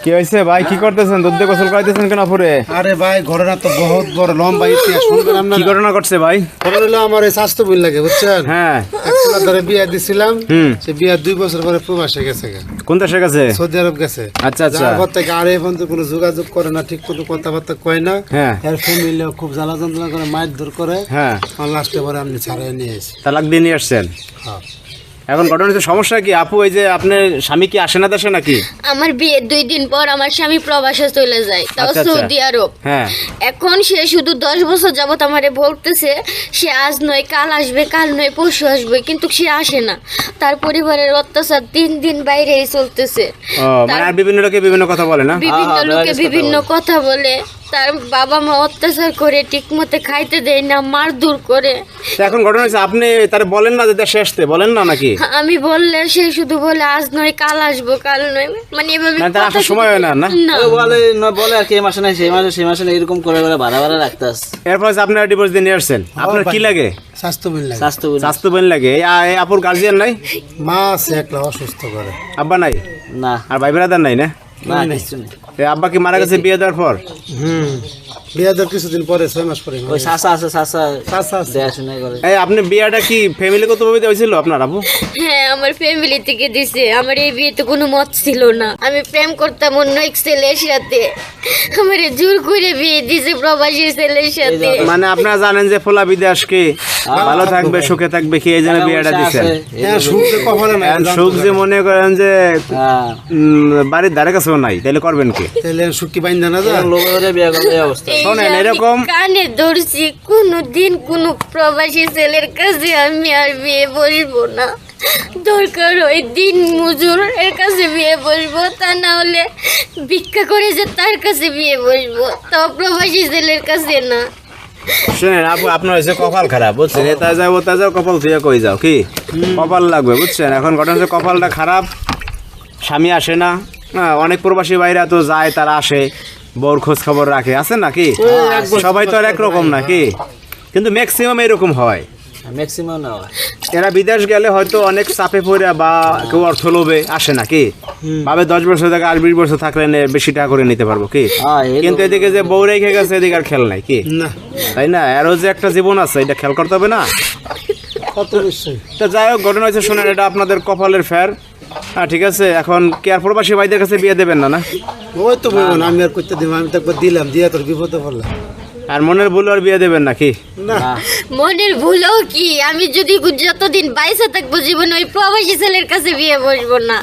কি হয়েছে ভাই? কি করতেছেন? দুধ দিয়ে গোসল করাইতেছেন কেন পুরে? আরে ভাই ঘটনা তো বহুত বড় লম্বা ইতিহাস, শুনবেন আপনারা? কি ঘটনা ঘটছে ভাই? ঘটনা হলো আমার এই স্বাস্থ্য বিল লাগে, বুঝছেন? হ্যাঁ। এক ছেলে ধরে বিয়ে দিছিলাম, হুম। সে বিয়ে 2 বছর পরে প্রবাসে গেছে, কোন দেশে গেছে? সৌদি আরব গেছে। আচ্ছা আচ্ছা। যাওয়ার পর থেকে আর এই পর্যন্ত কোনো যোগাযোগ করে না, ঠিক মতো কথাবার্তা কয় না। হ্যাঁ। এর ফ্যামিলিও খুব জ্বালা যন্ত্রণা করে, মারধর করে। হ্যাঁ। আর লাস্টে পরে আপনি ছাড়াই নিয়ে এসে। তালাক দিয়ে নিয়ে আসছেন। হ্যাঁ। এখন ঘটনা হচ্ছে, সমস্যা কি আপু? এই যে আপনার স্বামী কি আসে না দেশে নাকি? আমার বিয়ের 2 দিন পর আমার স্বামী প্রবাসে চলে যায়, তাও আচ্ছা, আচ্ছা। সৌদি আরব। হ্যাঁ। এখন সে শুধু 10 বছর যাবত আমারে বলতেছে সে আজ নয় কাল আসবে, কাল নয় পরশু আসবে, কিন্তু সে আসে না। তার পরিবারের অত্যাচার 3 দিন বাইরেই চলতেছে। ও মানে আর বিভিন্ন লোকে বিভিন্ন কথা বলে না? বিভিন্ন লোকে বিভিন্ন কথা বলে, তার বাবা মা অত্যাচার করে, ঠিক মতো খাইতে দেয় না, মারধর করে। তো এখন ঘটনা হচ্ছে, আপনি তার বলেন না যে দেশে আসতে, বলেন না নাকি? আমি বললে সে শুধু বলে আজ নয় কাল আসবো, কাল নয়, মানে এভাবে মানে তার আসার সময় হয় না, না? না। বলে আর কি এই মাসে নাই সেই মাসে নাই, এরকম করে বাড়া রাখতাস। এরপর হচ্ছে আপনারা ডিভোর্স দিয়ে নিয়ে আসছেন। আপনার কি লাগে? স্বাস্থ্য বিল লাগে। স্বাস্থ্য বোন লাগে। এই আপুর গার্জিয়ান নাই? মা আছে একলা, অসুস্থ করে। আব্বা নাই? না আর ভাই ব্রাদার নাই না? না কিছু নেই। আব্বা কি মারা গেছে বিয়ে দেওয়ার পর? বিয়ে দেওয়ার কিছুদিন পরে, 6 মাস পরে। ওই শাসা আছে, শাসা চাচা আছে। দেখাশোনা করে। এই আপনি বিয়েটা কি ফ্যামিলিগত ভাবে হয়েছিল আপনার আপু? হ্যাঁ, আমার ফ্যামিলি থেকে দিছে। আমার এই বিয়েতে কোনো মত ছিল না। আমি প্রেম করতাম অন্য এক ছেলের সাথে, আমার জোর করে বিয়ে দিছে প্রবাসী ছেলের সাথে। মানে আপনারা জানেন যে ফোলা বিদেশ কি ভালো থাকবে, সুখে থাকবে, কি এই জন্য বিয়েটা দিচ্ছেন। হ্যাঁ, সুখ যে কখনো নাই, এখন সুখ যে মনে করেন যে হ্যাঁ বাড়ির ধারে কাছেও নাই, তাহলে করবেন কি? তাহলে সুখ কি বাইন্দা না যায়? লোক ধরে বিয়ে করলে এই অবস্থা। এই শোনেন, যে আমি এরকম কানে ধরছি, কোনোদিন কোনো প্রবাসী ছেলের কাছে আমি আর বিয়ে বসবো না। দরকার হয় দিন মজুর এর কাছে বিয়ে বসবো, তা না হলে ভিক্ষা করে যে তার কাছে বিয়ে বসবো, তাও প্রবাসী ছেলের কাছে না। শুনেন আপু, আপনার হয়েছে কপাল খারাপ, বুঝছেন? এটা যাও ওটা যাও, কপাল ধুয়ে কই যাও, কি কপাল লাগবে, বুঝছেন? এখন ঘটনা হচ্ছে কপালটা খারাপ, স্বামী আসে না। হ্যাঁ, অনেক প্রবাসী বাইরা তো যায়, তারা আসে, বউর খোঁজ খবর রাখে, আছে নাকি? সবাই তো আর একরকম নাকি, কিন্তু ম্যাক্সিমাম এরকম হয়। ম্যাক্সিমাম না হয়। এরা বিদেশ গেলে হয়তো অনেক চাপে পড়ে বা কেউ অর্থ লোভে আসে নাকি, ভাবে 10 বছর থেকে আর 20 বছর থাকলে বেশি টাকা করে নিতে পারবো কি। কিন্তু এদিকে যে বউ রেখে গেছে, এদিকে আর খেল নাই কি, না, তাই না? এরও যে একটা জীবন আছে, এটা খেয়াল করতে হবে না? কত নিশ্চয়ই। তা যাই হোক, ঘটনা হয়েছে, শোনেন, এটা আপনাদের কপালের ফের। হ্যাঁ, ঠিক আছে। এখন কি আর প্রবাসী ভাইদের কাছে বিয়ে দেবেন না? না, ওই তো বলবো না, আমি আর করতে দিব, আমি তো একবার দিলাম, দিয়ে তোর বিপদে পড়লাম। আর মনের ভুল আর বিয়ে দেবেন নাকি? না, মনের ভুলও কি, আমি যদি যতদিন বাইসে থাকবো জীবনে ওই প্রবাসী ছেলের কাছে বিয়ে বসবো না।